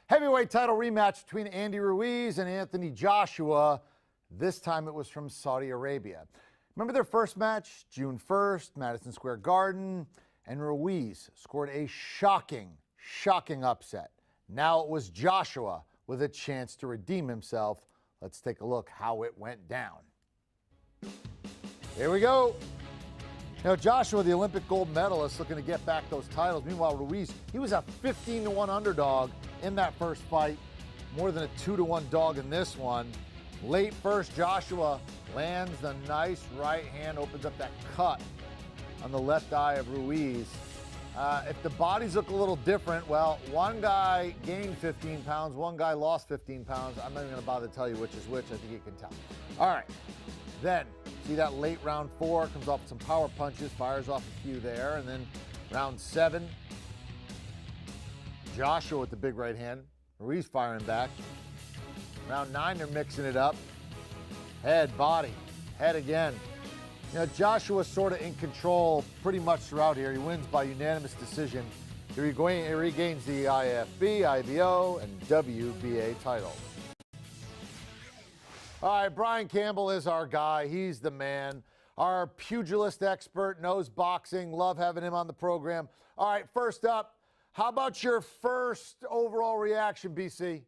Heavyweight title rematch between Andy Ruiz and Anthony Joshua. This time it was from Saudi Arabia. Remember their first match, June 1st, Madison Square Garden, and Ruiz scored a shocking upset. Now it was Joshua with a chance to redeem himself. Let's take a look how it went down. Here we go. Now, Joshua, the Olympic gold medalist, looking to get back those titles. Meanwhile, Ruiz, he was a 15-1 underdog in that first fight. More than a 2-1 dog in this one. Late first, Joshua lands the nice right hand, opens up that cut on the left eye of Ruiz. If the bodies look a little different, well, one guy gained 15 pounds, one guy lost 15 pounds. I'm not even going to bother to tell you which is which. I think you can tell. All right. Then, see that late round 4, comes off with some power punches, fires off a few there. And then round 7, Joshua with the big right hand, Ruiz firing back. Round 9, they're mixing it up. Head, body, head again. You know, Joshua's sort of in control pretty much throughout here. He wins by unanimous decision. He regains the IFB, IBO, and WBA titles. All right, Brian Campbell is our guy. He's the man. Our pugilist expert, knows boxing. Love having him on the program. All right, first up, how about your first overall reaction, BC?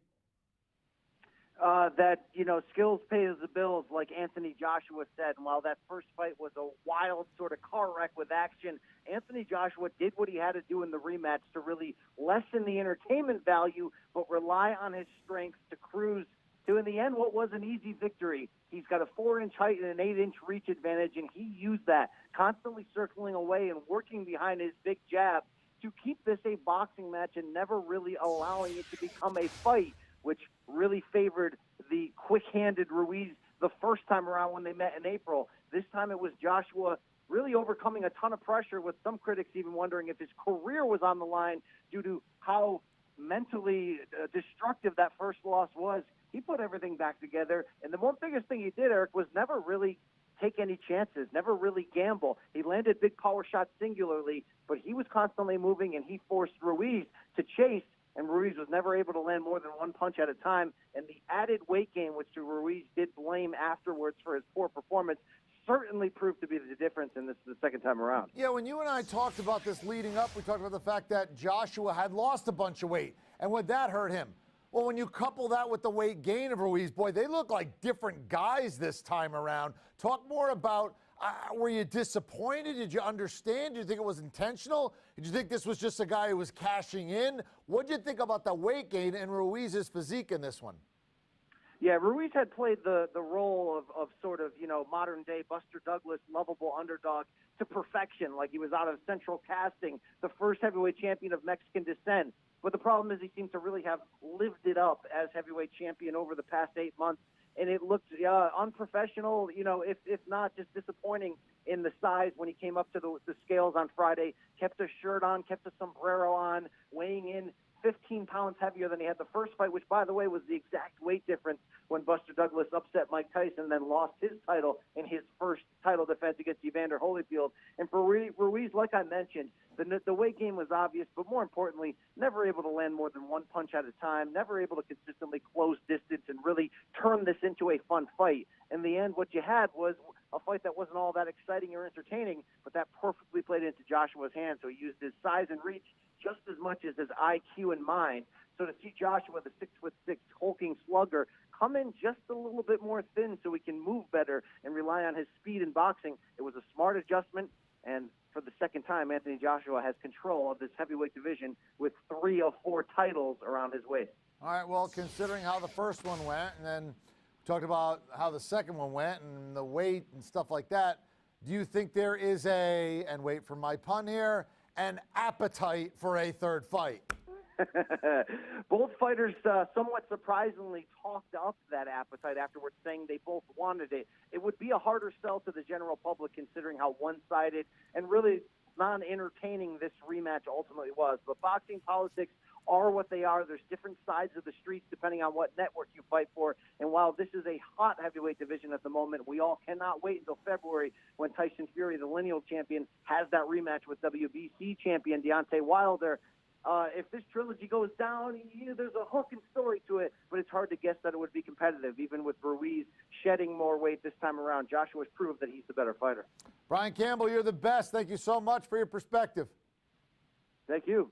That, skills pay the bills, like Anthony Joshua said. And while that first fight was a wild sort of car wreck with action, Anthony Joshua did what he had to do in the rematch to really lessen the entertainment value, but rely on his strengths to cruise to, in the end, what was an easy victory. He's got a 4-inch height and an 8-inch reach advantage, and he used that, constantly circling away and working behind his big jab to keep this a boxing match and never really allowing it to become a fight, which really favored the quick-handed Ruiz the first time around when they met in April. This time it was Joshua really overcoming a ton of pressure, with some critics even wondering if his career was on the line due to how mentally destructive that first loss was. He put everything back together, and the one biggest thing he did, Eric, was never really take any chances, never really gamble. He landed big power shots singularly, but he was constantly moving, and he forced Ruiz to chase, and Ruiz was never able to land more than one punch at a time. And the added weight gain, which Ruiz did blame afterwards for his poor performance, certainly proved to be the difference in this the second time around. Yeah, when you and I talked about this leading up, we talked about the fact that Joshua had lost a bunch of weight, and would that hurt him? Well, when you couple that with the weight gain of Ruiz, boy, they look like different guys this time around. Talk more about, were you disappointed? Did you understand? Did you think it was intentional? Did you think this was just a guy who was cashing in? What did you think about the weight gain and Ruiz's physique in this one? Yeah, Ruiz had played the role of sort of, modern-day Buster Douglas, lovable underdog to perfection, like he was out of central casting, the first heavyweight champion of Mexican descent. But the problem is he seems to really have lived it up as heavyweight champion over the past 8 months, and it looked unprofessional, if not just disappointing in the size when he came up to the scales on Friday, kept a shirt on, kept a sombrero on, weighing in 15 pounds heavier than he had the first fight, which, by the way, was the exact weight difference when Buster Douglas upset Mike Tyson, then lost his title in his first title defense against Evander Holyfield. And for Ruiz, like I mentioned, the weight gain was obvious, but more importantly, never able to land more than one punch at a time, never able to consistently close distance and really turn this into a fun fight. In the end, what you had was a fight that wasn't all that exciting or entertaining, but that perfectly played into Joshua's hands. So he used his size and reach just as much as his IQ and mind. So to see Joshua, the 6'6" hulking slugger, come in just a little bit more thin so he can move better and rely on his speed in boxing, it was a smart adjustment. And for the second time, Anthony Joshua has control of this heavyweight division with 3 of 4 titles around his waist. All right, well, considering how the first one went, and then we talked about how the second one went and the weight and stuff like that, do you think there is and wait for my pun here, an appetite for a third fight? Both fighters somewhat surprisingly talked up that appetite afterwards, saying they both wanted it. It would be a harder sell to the general public considering how one-sided and really non-entertaining this rematch ultimately was. But boxing politics are what they are. There's different sides of the streets depending on what network you fight for. And while this is a hot heavyweight division at the moment, we all cannot wait until February when Tyson Fury, the lineal champion, has that rematch with WBC champion Deontay Wilder. If this trilogy goes down, there's a hook and story to it, but it's hard to guess that it would be competitive, even with Ruiz shedding more weight this time around. Joshua's proved that he's the better fighter. Brian Campbell, you're the best. Thank you so much for your perspective. Thank you.